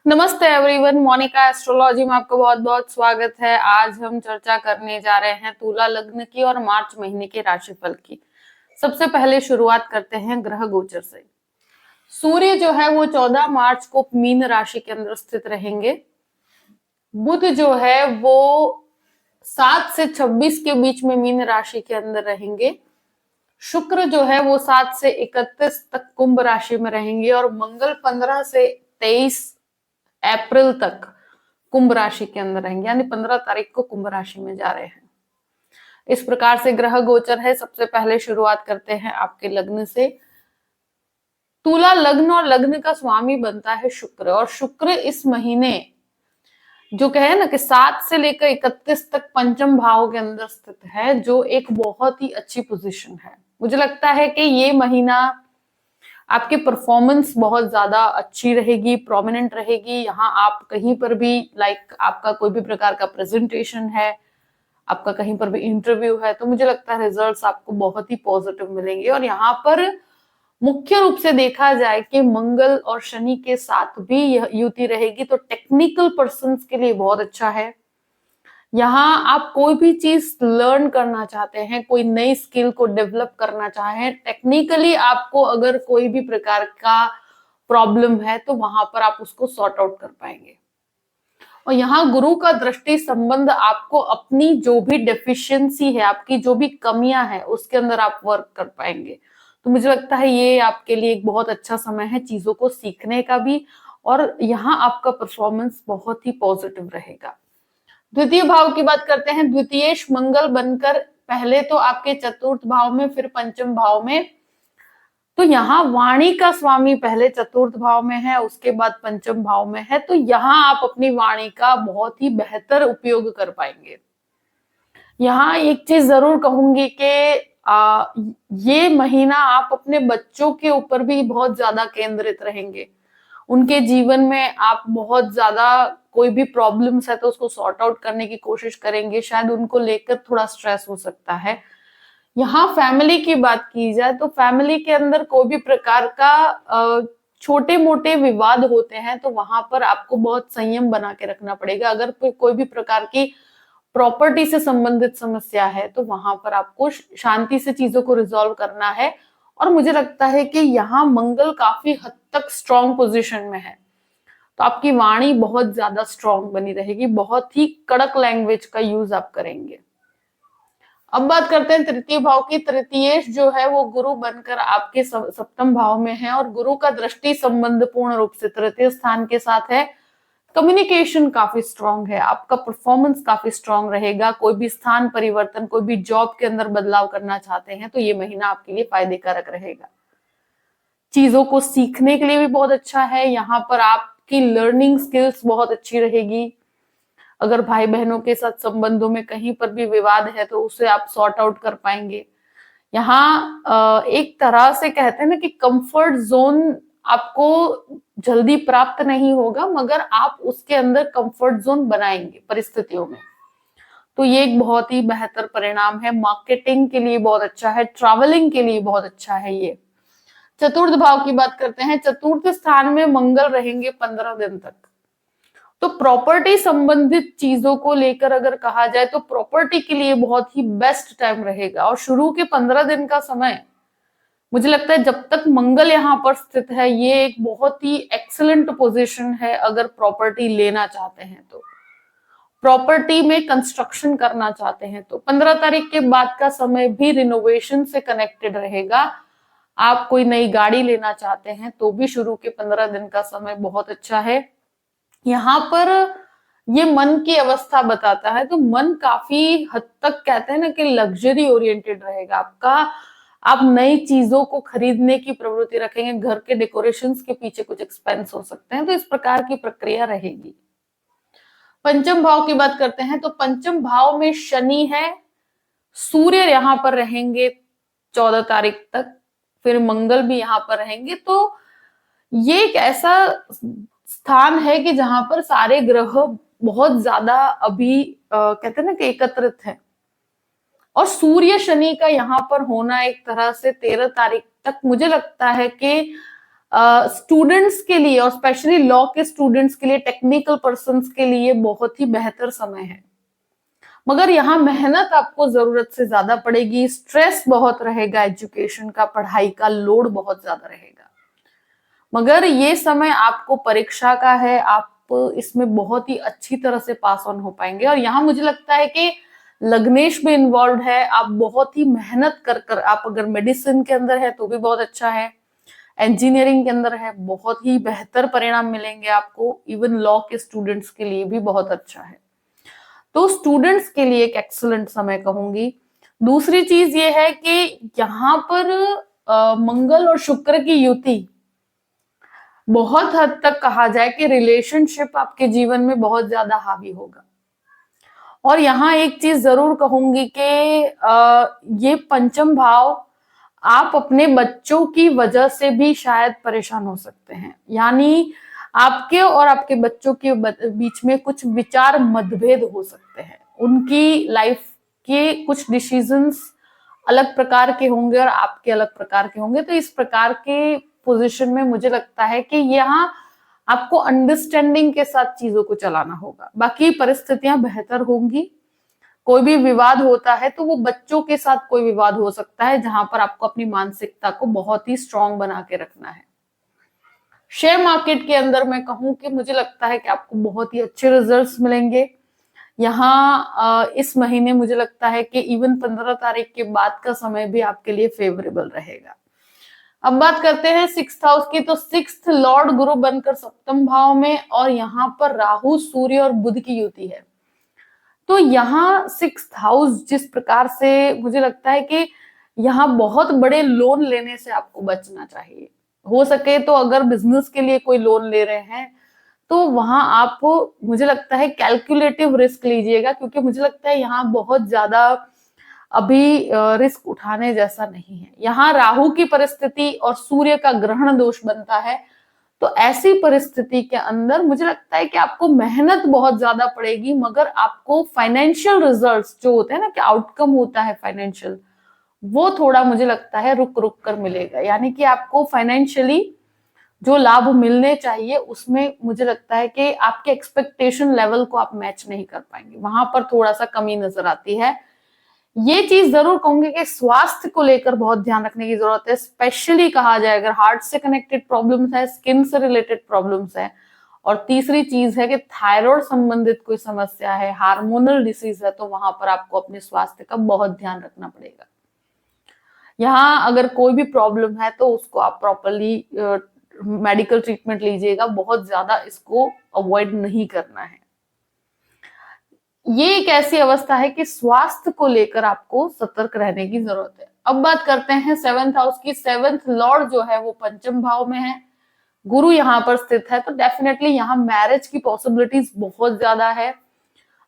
नमस्ते everyone, Monika astrology में आपका बहुत बहुत स्वागत है। आज हम चर्चा करने जा रहे हैं तुला लग्न की और मार्च महीने के राशिफल की। सबसे पहले शुरुआत करते हैं ग्रह गोचर से। सूर्य जो है वो 14 मार्च को मीन राशि के अंदर स्थित रहेंगे। बुध जो है वो 7 से 26 के बीच में मीन राशि के अंदर रहेंगे। शुक्र जो है वो 7 से 31 तक कुंभ राशि में रहेंगे और मंगल 15 से 23 अप्रैल तक कुंभ राशि के अंदर रहेंगे, यानी 15 तारीख को कुंभ राशि में जा रहे हैं। इस प्रकार से ग्रह गोचर है। सबसे पहले शुरुआत करते हैं आपके लग्न से। तुला लग्न और लग्न का स्वामी बनता है शुक्र, और शुक्र इस महीने जो कहे ना कि 7 से लेकर 31 तक पंचम भाव के अंदर स्थित है, जो एक बहुत ही अच्छी पोजीशन है। मुझे लगता है कि ये महीना आपकी परफॉर्मेंस बहुत ज्यादा अच्छी रहेगी, प्रोमिनेंट रहेगी। यहाँ आप कहीं पर भी आपका कोई भी प्रकार का प्रेजेंटेशन है, आपका कहीं पर भी इंटरव्यू है, तो मुझे लगता है रिजल्ट्स आपको बहुत ही पॉजिटिव मिलेंगे। और यहाँ पर मुख्य रूप से देखा जाए कि मंगल और शनि के साथ भी यह युति रहेगी, तो टेक्निकल पर्संस के लिए बहुत अच्छा है। यहाँ आप कोई भी चीज लर्न करना चाहते हैं, कोई नई स्किल को डेवलप करना चाहें, टेक्निकली आपको अगर कोई भी प्रकार का प्रॉब्लम है तो वहां पर आप उसको सॉर्ट आउट कर पाएंगे। और यहाँ गुरु का दृष्टि संबंध आपको अपनी जो भी डेफिशिएंसी है, आपकी जो भी कमियां हैं, उसके अंदर आप वर्क कर पाएंगे। तो मुझे लगता है ये आपके लिए एक बहुत अच्छा समय है चीजों को सीखने का भी, और यहाँ आपका परफॉर्मेंस बहुत ही पॉजिटिव रहेगा। द्वितीय भाव की बात करते हैं। द्वितीयेश मंगल बनकर पहले तो आपके चतुर्थ भाव में, फिर पंचम भाव में। तो यहाँ वाणी का स्वामी पहले चतुर्थ भाव में है, उसके बाद पंचम भाव में है। तो यहाँ आप अपनी वाणी का बहुत ही बेहतर उपयोग कर पाएंगे। यहाँ एक चीज जरूर कहूंगी कि ये महीना आप अपने बच्चों के ऊपर भी बहुत ज्यादा केंद्रित रहेंगे। उनके जीवन में आप बहुत ज्यादा कोई भी प्रॉब्लम्स है तो उसको सॉर्ट आउट करने की कोशिश करेंगे। शायद उनको लेकर थोड़ा स्ट्रेस हो सकता है। यहाँ फैमिली की बात की जाए तो फैमिली के अंदर कोई भी प्रकार का छोटे मोटे विवाद होते हैं, तो वहां पर आपको बहुत संयम बना के रखना पड़ेगा। अगर कोई भी प्रकार की प्रॉपर्टी से संबंधित समस्या है तो वहां पर आपको शांति से चीजों को रिजॉल्व करना है। और मुझे लगता है कि यहाँ मंगल काफी हद तक स्ट्रॉन्ग पोजीशन में है, तो आपकी वाणी बहुत ज्यादा स्ट्रॉन्ग बनी रहेगी, बहुत ही कड़क लैंग्वेज का यूज आप करेंगे। अब बात करते हैं तृतीय भाव की। तृतीयेश जो है वो गुरु बनकर आपके सप्तम भाव में है, और गुरु का दृष्टि संबंध पूर्ण रूप से तृतीय स्थान के साथ है। कम्युनिकेशन काफी स्ट्रांग है, आपका परफॉर्मेंस काफी स्ट्रांग रहेगा। कोई भी स्थान परिवर्तन, कोई भी जॉब के अंदर बदलाव करना चाहते हैं तो ये महीना आपके लिए फायदे कारक रहेगा। चीजों को सीखने के लिए भी बहुत अच्छा है। यहाँ पर आपकी लर्निंग स्किल्स बहुत अच्छी रहेगी। अगर भाई बहनों के साथ संबंधों में कहीं पर भी विवाद है तो उसे आप सॉर्ट आउट कर पाएंगे। यहाँ एक तरह से कहते हैं ना कि कंफर्ट जोन आपको जल्दी प्राप्त नहीं होगा, मगर आप उसके अंदर कंफर्ट जोन बनाएंगे परिस्थितियों में। तो ये एक बहुत ही बेहतर परिणाम है। मार्केटिंग के लिए बहुत अच्छा है, ट्रैवलिंग के लिए बहुत अच्छा है ये। चतुर्थ भाव की बात करते हैं। चतुर्थ स्थान में मंगल रहेंगे 15 दिन तक। तो प्रॉपर्टी संबंधित चीजों को लेकर अगर कहा जाए तो प्रॉपर्टी के लिए बहुत ही बेस्ट टाइम रहेगा। और शुरू के 15 दिन का समय मुझे लगता है जब तक मंगल यहाँ पर स्थित है, ये एक बहुत ही एक्सीलेंट पोजीशन है। अगर प्रॉपर्टी लेना चाहते हैं तो, प्रॉपर्टी में कंस्ट्रक्शन करना चाहते हैं तो 15 तारीख के बाद का समय भी रिनोवेशन से कनेक्टेड रहेगा। आप कोई नई गाड़ी लेना चाहते हैं तो भी शुरू के 15 दिन का समय बहुत अच्छा है। यहाँ पर ये मन की अवस्था बताता है, तो मन काफी हद तक कहते हैं ना कि लग्जरी ओरिएंटेड रहेगा आपका। आप नई चीजों को खरीदने की प्रवृत्ति रखेंगे, घर के डेकोरेशंस के पीछे कुछ एक्सपेंस हो सकते हैं, तो इस प्रकार की प्रक्रिया रहेगी। पंचम भाव की बात करते हैं तो पंचम भाव में शनि है, सूर्य यहाँ पर रहेंगे 14 तारीख तक, फिर मंगल भी यहाँ पर रहेंगे। तो ये एक ऐसा स्थान है कि जहां पर सारे ग्रह बहुत ज्यादा अभी कहते हैं ना कि एकत्रित है। और सूर्य शनि का यहाँ पर होना एक तरह से 13 तारीख तक मुझे लगता है कि स्टूडेंट्स के लिए और स्पेशली लॉ के स्टूडेंट्स के लिए, टेक्निकल पर्सन्स के लिए बहुत ही बेहतर समय है। मगर यहाँ मेहनत आपको जरूरत से ज्यादा पड़ेगी, स्ट्रेस बहुत रहेगा, एजुकेशन का, पढ़ाई का लोड बहुत ज्यादा रहेगा। मगर ये समय आपको परीक्षा का है, आप इसमें बहुत ही अच्छी तरह से पास ऑन हो पाएंगे। और यहाँ मुझे लगता है कि लग्नेश भी इन्वॉल्व है, आप बहुत ही मेहनत कर आप अगर मेडिसिन के अंदर है तो भी बहुत अच्छा है, इंजीनियरिंग के अंदर है बहुत ही बेहतर परिणाम मिलेंगे आपको, इवन लॉ के स्टूडेंट्स के लिए भी बहुत अच्छा है। तो स्टूडेंट्स के लिए एक एक्सीलेंट समय कहूंगी। दूसरी चीज ये है कि यहाँ पर मंगल और शुक्र की युति बहुत हद तक कहा जाए कि रिलेशनशिप आपके जीवन में बहुत ज्यादा हावी होगा। और यहाँ एक चीज जरूर कहूंगी कि ये पंचम भाव, आप अपने बच्चों की वजह से भी शायद परेशान हो सकते हैं। यानी आपके और आपके बच्चों के बीच में कुछ विचार मतभेद हो सकते हैं, उनकी लाइफ के कुछ डिसीजंस अलग प्रकार के होंगे और आपके अलग प्रकार के होंगे। तो इस प्रकार के पोजीशन में मुझे लगता है कि यहाँ आपको अंडरस्टैंडिंग के साथ चीजों को चलाना होगा। बाकी परिस्थितियां बेहतर होंगी। कोई भी विवाद होता है तो वो बच्चों के साथ कोई विवाद हो सकता है, जहां पर आपको अपनी मानसिकता को बहुत ही स्ट्रांग बना के रखना है। शेयर मार्केट के अंदर मैं कहूं कि मुझे लगता है कि आपको बहुत ही अच्छे रिजल्ट्स मिलेंगे। यहाँ इस महीने मुझे लगता है कि इवन 15 तारीख के बाद का समय भी आपके लिए फेवरेबल रहेगा। अब बात करते हैं सिक्स हाउस की। तो सिक्स्थ लॉर्ड गुरु बनकर सप्तम भाव में, और यहाँ पर राहु, सूर्य और बुध की युति है। तो यहाँ सिक्स्थ हाउस जिस प्रकार से मुझे लगता है कि यहाँ बहुत बड़े लोन लेने से आपको बचना चाहिए। हो सके तो अगर बिजनेस के लिए कोई लोन ले रहे हैं तो वहां आप, मुझे लगता है, कैलकुलेटिव रिस्क लीजिएगा, क्योंकि मुझे लगता है यहाँ बहुत ज्यादा अभी रिस्क उठाने जैसा नहीं है। यहाँ राहु की परिस्थिति और सूर्य का ग्रहण दोष बनता है। तो ऐसी परिस्थिति के अंदर मुझे लगता है कि आपको मेहनत बहुत ज्यादा पड़ेगी, मगर आपको फाइनेंशियल रिजल्ट्स जो होते हैं ना, कि आउटकम होता है फाइनेंशियल, वो थोड़ा मुझे लगता है रुक रुक कर मिलेगा। यानी कि आपको फाइनेंशियली जो लाभ मिलने चाहिए उसमें मुझे लगता है कि आपके एक्सपेक्टेशन लेवल को आप मैच नहीं कर पाएंगे, वहां पर थोड़ा सा कमी नजर आती है। ये चीज जरूर कहूंगी कि स्वास्थ्य को लेकर बहुत ध्यान रखने की जरूरत है। स्पेशली कहा जाए अगर हार्ट से कनेक्टेड प्रॉब्लम्स है, स्किन से रिलेटेड प्रॉब्लम्स है, और तीसरी चीज है कि थायराइड संबंधित कोई समस्या है, हार्मोनल डिसीज है, तो वहां पर आपको अपने स्वास्थ्य का बहुत ध्यान रखना पड़ेगा। यहाँ अगर कोई भी प्रॉब्लम है तो उसको आप प्रॉपरली मेडिकल ट्रीटमेंट लीजिएगा, बहुत ज्यादा इसको अवॉइड नहीं करना है। ये एक ऐसी अवस्था है कि स्वास्थ्य को लेकर आपको सतर्क रहने की जरूरत है। अब बात करते हैं सेवेंथ हाउस की। सेवेंथ लॉर्ड जो है वो पंचम भाव में है, गुरु यहाँ पर स्थित है। तो डेफिनेटली यहाँ मैरिज की पॉसिबिलिटीज बहुत ज्यादा है।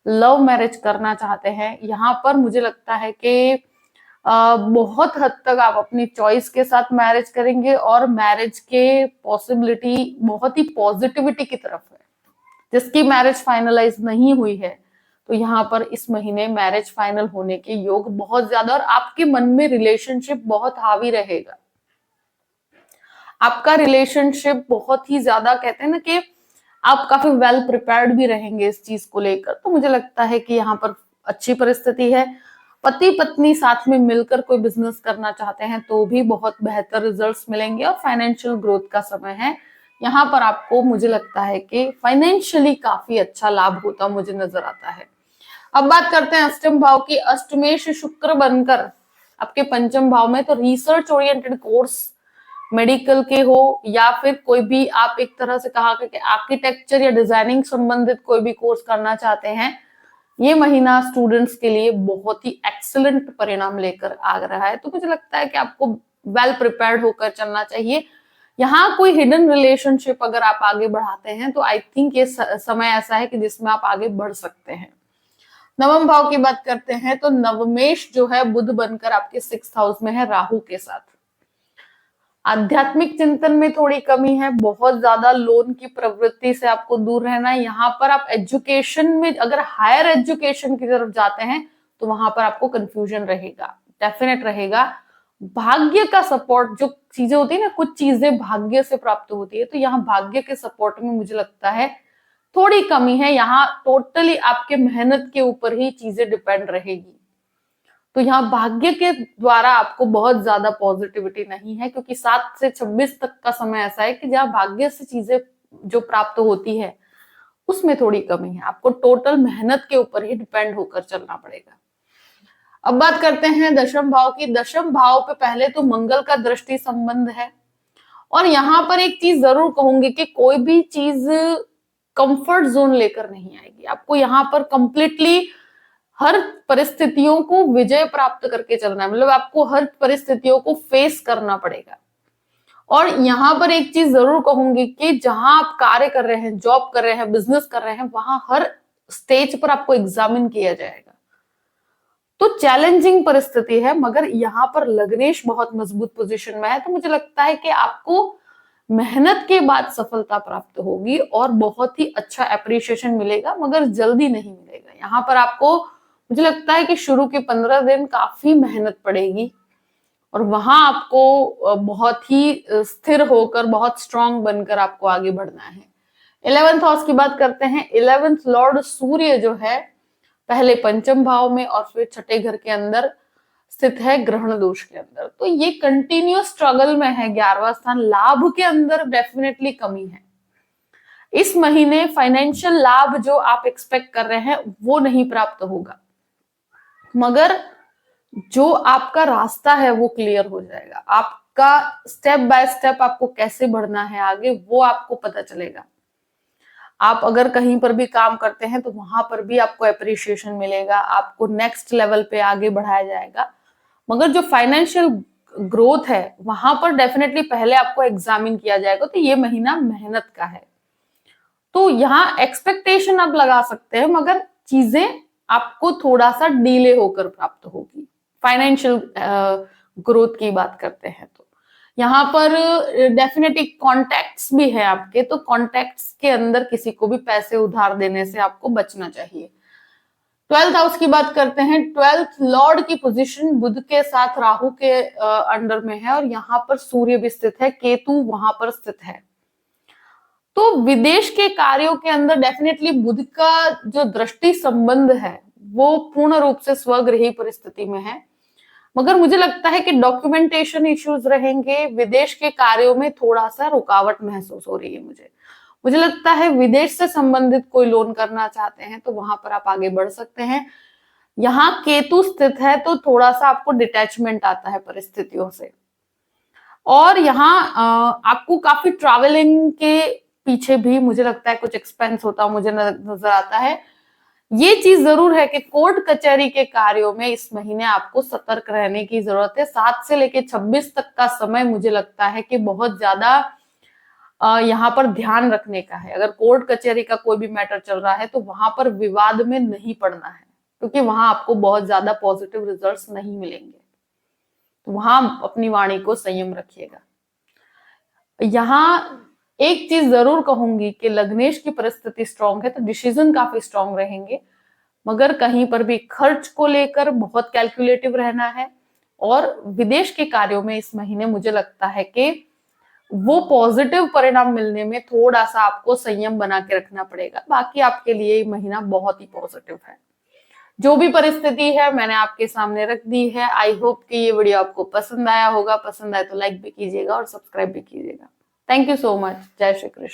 लव मैरिज करना चाहते हैं, यहाँ पर मुझे लगता है कि बहुत हद तक आप अपनी चॉइस के साथ मैरिज करेंगे, और मैरिज के पॉसिबिलिटी बहुत ही पॉजिटिविटी की तरफ है। जिसकी मैरिज फाइनलाइज नहीं हुई है तो यहाँ पर इस महीने मैरिज फाइनल होने के योग बहुत ज्यादा, और आपके मन में रिलेशनशिप बहुत हावी रहेगा। आपका रिलेशनशिप बहुत ही ज्यादा, कहते हैं ना कि आप काफी वेल प्रिपेयर्ड भी रहेंगे इस चीज को लेकर। तो मुझे लगता है कि यहाँ पर अच्छी परिस्थिति है। पति पत्नी साथ में मिलकर कोई बिजनेस करना चाहते हैं तो भी बहुत बेहतर रिजल्ट्स मिलेंगे, और फाइनेंशियल ग्रोथ का समय है। यहाँ पर आपको, मुझे लगता है कि फाइनेंशियली काफी अच्छा लाभ होता मुझे नजर आता है। अब बात करते हैं अष्टम भाव की। अष्टमेश शुक्र बनकर आपके पंचम भाव में, तो रिसर्च ओरिएंटेड कोर्स, मेडिकल के हो या फिर कोई भी आप एक तरह से कहा कि आर्किटेक्चर या डिजाइनिंग संबंधित कोई भी कोर्स करना चाहते हैं, ये महीना स्टूडेंट्स के लिए बहुत ही एक्सीलेंट परिणाम लेकर आ रहा है। तो मुझे लगता है कि आपको वेल प्रिपेयर्ड होकर चलना चाहिए। यहाँ कोई हिडन रिलेशनशिप अगर आप आगे बढ़ाते हैं तो आई थिंक ये समय ऐसा है कि जिसमें आप आगे बढ़ सकते हैं। नवम भाव की बात करते हैं तो नवमेश जो है बुध बनकर आपके सिक्स्थ हाउस में है राहु के साथ। आध्यात्मिक चिंतन में थोड़ी कमी है, बहुत ज्यादा लोन की प्रवृत्ति से आपको दूर रहना है। यहाँ पर आप एजुकेशन में, अगर हायर एजुकेशन की तरफ जाते हैं तो वहां पर आपको कंफ्यूजन रहेगा, डेफिनेट रहेगा। भाग्य का सपोर्ट, जो चीजें होती है ना, कुछ चीजें भाग्य से प्राप्त होती है, तो यहाँ भाग्य के सपोर्ट में मुझे लगता है थोड़ी कमी है। यहाँ टोटली आपके मेहनत के ऊपर ही चीजें डिपेंड रहेगी। तो यहाँ भाग्य के द्वारा आपको बहुत ज्यादा पॉजिटिविटी नहीं है, क्योंकि 7 से 26 तक का समय ऐसा है कि जहाँ भाग्य से चीजें जो प्राप्त होती है उसमें थोड़ी कमी है। आपको टोटल मेहनत के ऊपर ही डिपेंड होकर चलना पड़ेगा। अब बात करते हैं दशम भाव की। दशम भाव पे पहले तो मंगल का दृष्टि संबंध है, और यहाँ पर एक चीज जरूर कहूंगी कि कोई भी चीज कंफर्ट जोन लेकर नहीं आएगी। आपको यहाँ पर कंप्लीटली हर परिस्थितियों को विजय प्राप्त करके चलना है, मतलब आपको हर परिस्थितियों को फेस करना पड़ेगा। और यहाँ पर एक चीज जरूर कहूंगी कि जहां आप कार्य कर रहे हैं, जॉब कर रहे हैं, बिजनेस कर रहे हैं, वहां हर स्टेज पर आपको एग्जामिन किया जाएगा। तो चैलेंजिंग परिस्थिति है, मगर यहाँ पर लग्नेश बहुत मजबूत पोजीशन में है, तो मुझे लगता है कि आपको मेहनत के बाद सफलता प्राप्त होगी और बहुत ही अच्छा एप्रिसिएशन मिलेगा, मगर जल्दी नहीं मिलेगा। यहाँ पर आपको मुझे लगता है कि शुरू के 15 दिन काफी मेहनत पड़ेगी, और वहां आपको बहुत ही स्थिर होकर, बहुत स्ट्रांग बनकर आपको आगे बढ़ना है। 11th हाउस की बात करते हैं। 11th लॉर्ड सूर्य जो है पहले पंचम भाव में और फिर छठे घर के अंदर स्थित है, ग्रहण दोष के अंदर। तो ये कंटिन्यूस स्ट्रगल में है। 11वां स्थान लाभ के अंदर डेफिनेटली कमी है। इस महीने फाइनेंशियल लाभ जो आप एक्सपेक्ट कर रहे हैं वो नहीं प्राप्त होगा, मगर जो आपका रास्ता है वो क्लियर हो जाएगा। आपका स्टेप बाय स्टेप आपको कैसे बढ़ना है आगे, वो आपको पता चलेगा। आप अगर कहीं पर भी काम करते हैं तो वहां पर भी आपको एप्रिसिएशन मिलेगा, आपको नेक्स्ट लेवल पे आगे बढ़ाया जाएगा। मगर जो फाइनेंशियल ग्रोथ है वहां पर डेफिनेटली पहले आपको एग्जामिन किया जाएगा। तो ये महीना मेहनत का है, तो यहाँ एक्सपेक्टेशन आप लगा सकते हैं, मगर चीजें आपको थोड़ा सा डिले होकर प्राप्त होगी। फाइनेंशियल ग्रोथ की बात करते हैं तो यहाँ पर डेफिनेटली कॉन्टैक्ट्स भी है आपके, तो कॉन्टैक्ट्स के अंदर किसी को भी पैसे उधार देने से आपको बचना चाहिए। 12th हाउस की बात करते हैं। 12th लॉर्ड की पोजीशन बुध के साथ राहु के अंडर में है, और यहाँ पर सूर्य भी स्थित है, केतु वहां पर स्थित है। तो विदेश के कार्यों के अंदर डेफिनेटली बुध का जो दृष्टि संबंध है वो पूर्ण रूप से स्वगृही परिस्थिति में है, मगर मुझे लगता है कि डॉक्यूमेंटेशन इश्यूज रहेंगे। विदेश के कार्यों में थोड़ा सा रुकावट महसूस हो रही है। मुझे लगता है विदेश से संबंधित कोई लोन करना चाहते हैं तो वहां पर आप आगे बढ़ सकते हैं। यहाँ केतु स्थित है तो थोड़ा सा आपको डिटैचमेंट आता है परिस्थितियों से, और यहाँ आपको काफी ट्रैवलिंग के पीछे भी मुझे लगता है कुछ एक्सपेंस होता मुझे नजर आता है। ये चीज जरूर है कि कोर्ट कचहरी के कार्यों में इस महीने आपको सतर्क रहने की जरूरत है। 7 से लेकर 26 तक का समय मुझे लगता है कि बहुत ज्यादा यहाँ पर ध्यान रखने का है। अगर कोर्ट कचहरी का कोई भी मैटर चल रहा है तो वहां पर विवाद में नहीं पड़ना है, क्योंकि वहां आपको बहुत ज्यादा पॉजिटिव रिजल्ट्स नहीं मिलेंगे। तो वहां अपनी वाणी को संयम रखिएगा। यहाँ एक चीज जरूर कहूंगी कि लग्नेश की परिस्थिति स्ट्रांग है, तो डिसीजन काफी स्ट्रांग रहेंगे, मगर कहीं पर भी खर्च को लेकर बहुत कैलकुलेटिव रहना है। और विदेश के कार्यों में इस महीने मुझे लगता है कि वो पॉजिटिव परिणाम मिलने में थोड़ा सा आपको संयम बना के रखना पड़ेगा। बाकी आपके लिए ये महीना बहुत ही पॉजिटिव है। जो भी परिस्थिति है मैंने आपके सामने रख दी है। आई होप कि ये वीडियो आपको पसंद आया होगा। पसंद आए तो लाइक भी कीजिएगा और सब्सक्राइब भी कीजिएगा। Thank you so much. जय श्री कृष्ण।